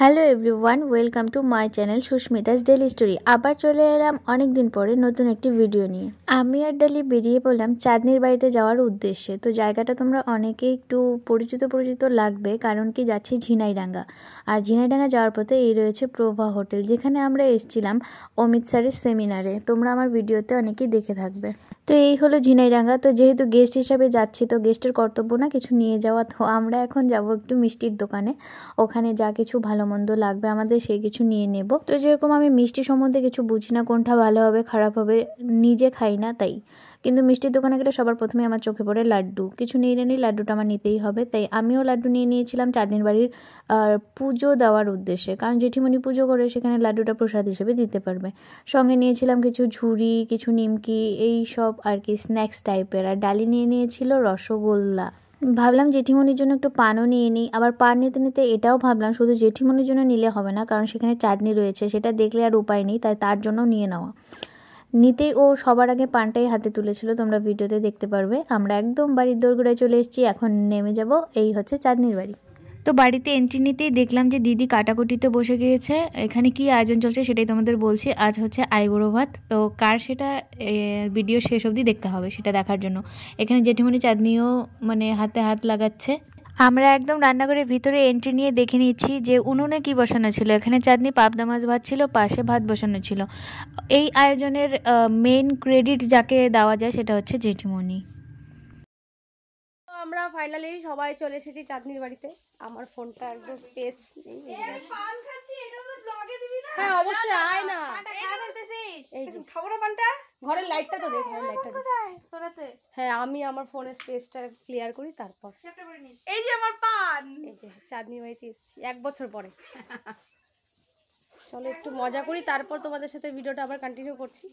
Hello everyone, welcome to my channel Susmita's daily story. আবার চলে এলাম অনেক দিন পরে নতুন একটি ভিডিও নিয়ে। আমি আর ডালি বেরিয়ে পড়লাম চাঁদনির বাড়িতে যাওয়ার উদ্দেশ্যে। তো জায়গাটা তোমরা অনেকেই একটু পরিচিত লাগবে, কারণ কি যাচ্ছি ঝিনাইডাঙ্গা। আর ঝিনাইডাঙ্গা যাওয়ার পথে এই রয়েছে প্রভা হোটেল, যেখানে আমরা এসেছিলাম অমিত স্যারের সেমিনারে। তোমরা আমার ভিডিওতে অনেকেই দেখে থাকবে। তো এই হলো ঝিনাইডাঙ্গা। তো যেহেতু গেস্ট হিসাবে যাচ্ছি, তো গেস্টের কর্তব্য না কিছু নিয়ে যাওয়া। তো আমরা এখন যাব একটু মিষ্টির দোকানে, ওখানে যা কিছু ভালো মন্দ লাগবে আমাদের সেই কিছু নিয়ে নেব। তো যেরকম আমি মিষ্টি সম্বন্ধে কিছু বুঝি না, কোনটা ভালো হবে খারাপ হবে, নিজে খাই না তাই। কিন্তু মিষ্টির দোকানে গেলে সবার প্রথমে আমার চোখে পড়ে লাড্ডু। কিছু নিয়ে নিই, লাড্ডুটা আমার নিতেই হবে। তাই আমিও লাড্ডু নিয়ে নিয়েছিলাম চাঁদনির বাড়ির পুজো দেওয়ার উদ্দেশ্যে, কারণ জেঠিমণি পুজো করে সেখানে লাড্ডুটা প্রসাদ হিসেবে দিতে পারবে। সঙ্গে নিয়েছিলাম কিছু ঝুড়ি, কিছু নিমকি, এই সব আর কি স্ন্যাক্স টাইপের। আর ডালি নিয়ে নিয়েছিল রসগোল্লা। ভাবলাম জেঠিমণির জন্য একটু পানও নিয়ে নিই। আবার পান নিতে নিতে এটাও ভাবলাম শুধু জেঠিমণির জন্য নিলে হবে না, কারণ সেখানে চাঁদনি রয়েছে, সেটা দেখলে আর উপায় নেই, তাই তার জন্য নিয়ে নেওয়া। নিতেই ও সবার আগে পানটাই হাতে তুলেছিল, তোমরা ভিডিওতে দেখতে পারবে। আমরা একদম বাড়ির দোরগোড়ায় চলে এসেছি, এখন নেমে যাব। এই হচ্ছে চাঁদনির বাড়ি। তো বাড়িতে এন্ট্রি নিতেই দেখলাম যে দিদি কাটাকুটিতে বসে গিয়েছে। এখানে কি আয়োজন চলছে সেটাই তোমাদের বলছি। আজ হচ্ছে আইবুড়ো ভাত। তো কার সেটা ভিডিও শেষ অবধি দেখতে হবে, সেটা দেখার জন্য। এখানে জেঠিমণি চাঁদনিও মানে হাতে হাত লাগাচ্ছে। আমরা একদম রান্নাঘরের ভিতরে এন্ট্রি নিয়ে দেখে নিচ্ছি যে উনুনে কি বসানো ছিল। এখানে চাঁদনি পাবদা মাছ ভাত ছিল, পাশে ভাত বসানো ছিল। এই আয়োজনের মেইন ক্রেডিট যাকে দেওয়া যায় সেটা হচ্ছে জেঠিমণি। আমরা ফাইনালি সবাই চলে এসেছি চাঁদনির বাড়িতে। আমার ফোনটা একদম স্পেস নেই। হ্যাঁ অবশ্যই আয় না। এই যে খাবো না পানটা। ঘরের লাইটটা তো দেখ, ঘরের লাইটটা তোরাতে। হ্যাঁ আমি আমার ফোনের স্পেসটা ক্লিয়ার করি তারপর। এই যে আমার পান, এই যে চাঁদনির বাড়িতে এসেছি 1 বছর পরে। চলো একটু মজা করি, তারপর তোমাদের সাথে ভিডিওটা আবার কন্টিনিউ করছি।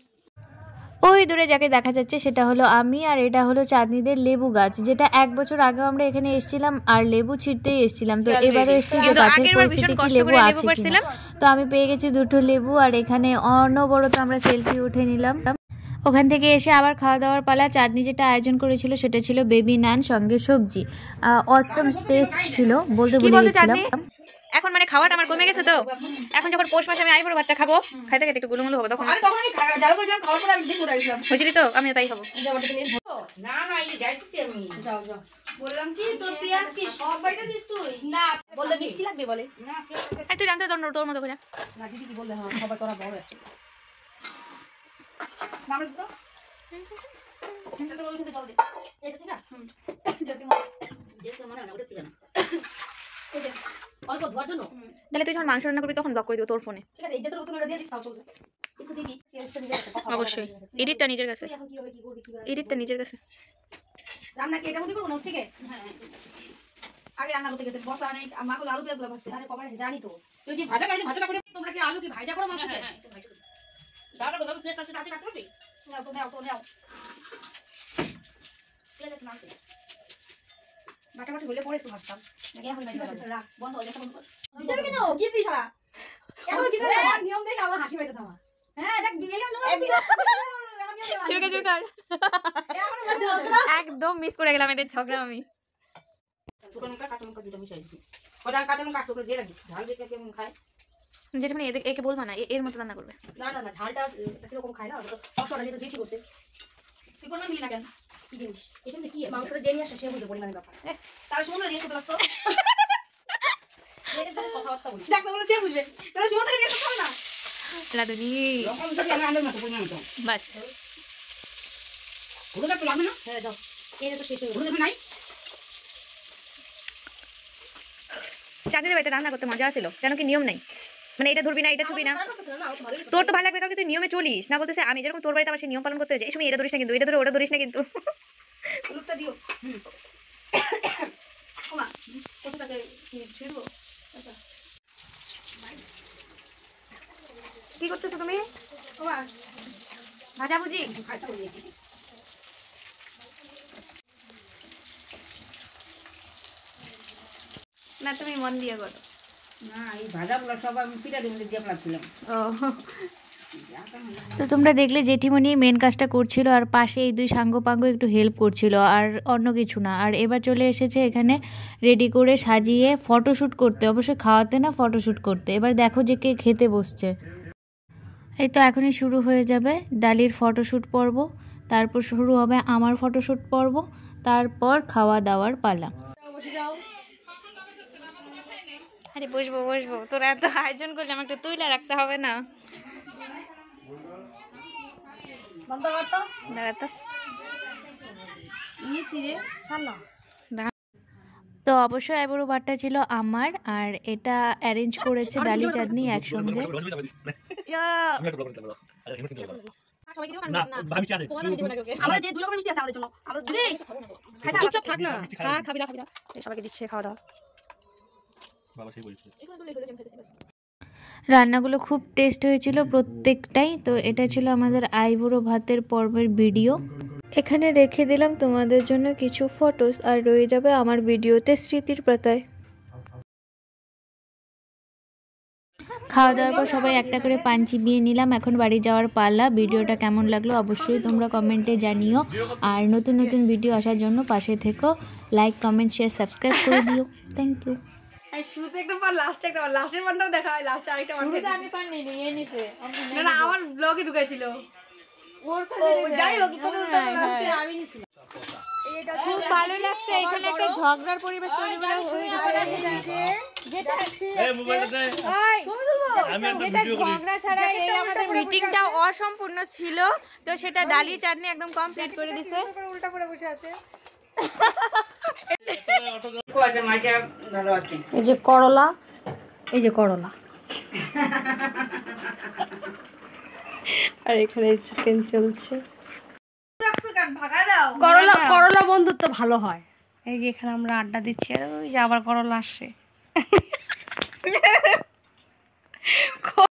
ওই দূরে যাকে দেখা যাচ্ছে সেটা হলো আমি, আর এটা হলো চাঁদনিদের লেবু গাছ, যেটা 1 বছর আগে আমরা এখানে এসেছিলাম আর লেবু ছিঁড়তেই এসেছিলাম। তো এবারে এসেছি যে গাছের পরিস্থিতি কি, লেবু আছে কিনা। তো আমি পেয়ে গেছি 2টো লেবু, আর এখানে অনবরত আমরা সেলফি উঠে নিলাম। ওখান থেকে এসে আবার খাওয়া দাওয়ার পালা। চাঁদনি যেটা আয়োজন করেছিল সেটা ছিল বেবি নান সঙ্গে সবজি। অসম টেস্ট ছিল, বলতে ভুলে গেছিলাম। এখন মানে খাওয়াটা আমার কমে গেছে, তো এখন যখন পৌষ মাসে আমি আইবুড়ো ভাতটা খাবো, খাইতে খাইতে একটু গুলুমুলু হবে, তখন বুঝলি তো আমি তাই খাবো। বললাম কি তোর পেঁয়াজ কি সব বাইটা দিস তুই? না বললে মিষ্টি লাগবে বলে। আর তুই জানতে তোর মতো করে না দিদি কি বললে হ্যাঁ সবাই তোরা বড় একটা নাম তো এটা তো ওই থেকে জল দে এটা ঠিক আছে যদি মনে না ওটা ছিল না ওটা অল্প ধোয়ার জন্য। তাহলে তুই যখন মাংস রান্না করবি তখন ব্লক করে দিও তোর ফোনে। ঠিক আছে এই যে তোর তুমি ওটা দিয়ে দিস তাও চলবে। একটু দিবি চেঞ্জটা নিজের কাছে কথা অবশ্যই এডিটটা নিজের কাছে, এখন কি হবে কি করবি কি এডিটটা নিজের কাছে। রান্না কি এটা মধ্যে করব না ঠিক আছে? হ্যাঁ আগে রান্না করতে গেছে বসা নেই মা হলো আলু পেঁয়াজ ভাজতে। আরে কবে জানি তো তুই যে ভাজা করে তোমরা কি আলু কি ভাজা করো মাংসতে? দাদা দাদা প্লেট আছে রাতে কাটতে নাও তো নাও প্লেট নাও তো বাটা হলে পরে একটু ভাজতাম নাকি এখন ভাজা রাখ বন্ধ হলে বন্ধ কর। তুই কি নাও কি দিছ এখন কি দেখ নিয়ম দেখে আমার হাসি পাইতেছ আমার। হ্যাঁ দেখ বিগেলাম না চুরকার একদম মিস করে গেলাম এদের ঝগড়া আমি। যেটা মানে একে বলবা না এর মতো রান্না করবে। না না না ঝালটা কিরকম খায় না মশলাটা যেহেতু বেশি করছে তুই পরিমাণ দিলি না কেন? কি জিনিস এটা কি মাংসটা জেনে আসে সে বুঝে পরিমাণের ব্যাপার। তার সমুদ্র দিয়ে শুধু লাগতো কথাবার্তা বলি দেখ বলে সে বুঝবে তাহলে সমুদ্র দিয়ে শুধু না লাদুনি বাস ওটা তো লাগবে না। হ্যাঁ যাও এটা তো শেষ হয়ে গেল নাই। চাঁদনির বাড়িতে রান্না করতে মজা ছিল, কেন কি নিয়ম নাই, মানে এটা ধরবি না এটা ছবি না। তোর তো ভালো লাগবে কারণ তুই নিয়মে চলিস না, বলতেছে আমি যেরকম তোর বাড়িতে আমার সেই নিয়ম পালন করতে হয়েছে। এই সময় এটা ধরিস না কিন্তু, এটা ধরে ওটা ধরিস না কিন্তু। লুকটা দিও ওমা কতটাকে ছিড়বো কি করতেছো তুমি? ওমা ভাজা ভুজি না, তুমি মন দিয়ে করো না এই ভাজাগুলো সব আমি পিঠা দিয়ে দিয়ে লাগছিলাম। ও তো তোমরা দেখলে জেঠিমণি মেন কাজটা করছিল আর পাশে এই দুই সাঙ্গপাঙ্গ একটু হেল্প করছিল, আর অন্য কিছু না। আর এবার চলে এসেছে এখানে রেডি করে সাজিয়ে ফটোশ্যুট করতে, অবশ্যই খাওয়াতে না, ফটোশ্যুট করতে। এবার দেখো যে কে খেতে বসছে। এই তো এখনই শুরু হয়ে যাবে ডালির ফটোশ্যুট পর্ব, তারপর শুরু হবে আমার ফটোশ্যুট পর্ব, তারপর খাওয়া দাওয়ার পালা। আরে বসবো বসবো, তোরা এত আয়োজন করলে আমাকে একটু তুইলা রাখতে হবে না? দাঁড়া তো। তো অবশ্যই এবারও বারটা ছিল আমার, আর এটা অ্যারেঞ্জ করেছে ডালি চাঁদনি একসঙ্গে। আমরা যে 2 রকমের মিষ্টি আছে আমাদের জন্য, আমরা চুপচাপ থাক না, খাবি না সবাইকে দিচ্ছে খাওয়া দাওয়া। রান্নাগুলো খুব টেস্ট হয়েছিল প্রত্যেকটাই। তো এটা ছিল আমাদের আইবুড়ো ভাতের পর্বের ভিডিও। এখানে রেখে দিলাম তোমাদের জন্য কিছু ফটোস, আর রয়ে যাবে আমার ভিডিওতে স্মৃতির পাতায়। খাওয়া দাওয়ার পর সবাই একটা করে পান চিবিয়ে নিলাম, এখন বাড়ি যাওয়ার পালা। ভিডিওটা কেমন লাগলো অবশ্যই তোমরা কমেন্টে জানিও, আর নতুন নতুন ভিডিও আসার জন্য পাশে থেকো। লাইক, কমেন্ট, শেয়ার, সাবস্ক্রাইব করে দিও। Thank you. শুরুতে একটা পার, লাস্টে একটা পার, লাস্টের পারটাও দেখা হয়, লাস্টে আরেকটা পার। শুরুতে আমি পার নিয়ে নিয়ে নিছে, না আমার ব্লগে ঢুকাইছিল ওর কাছে। যাই হোক কোনো লাস্টে আমি নিছি। এটা খুব ভালো লাগছে, এখানে একটা ঝগড়ার পরিবেশ তৈরি করা হয়েছে। যেটা এই মোবাইলটাতে আমি একটা ভিডিও করি, ঝগড়া ছাড়া এই আমাদের মিটিংটা অসম্পূর্ণ ছিল, তো সেটা ডালি চাটনি একদম কমপ্লিট করে দিয়েছে। উল্টা পড়ে বসে আছে। এই যে করলা, এই যে করলা, আর এখানে চিকেন চলছে। করলা করলা বন্ধুত্ব ভালো হয়। এই যে এখানে আমরা আড্ডা দিচ্ছি, আর ওই যে আবার করলা আসছে।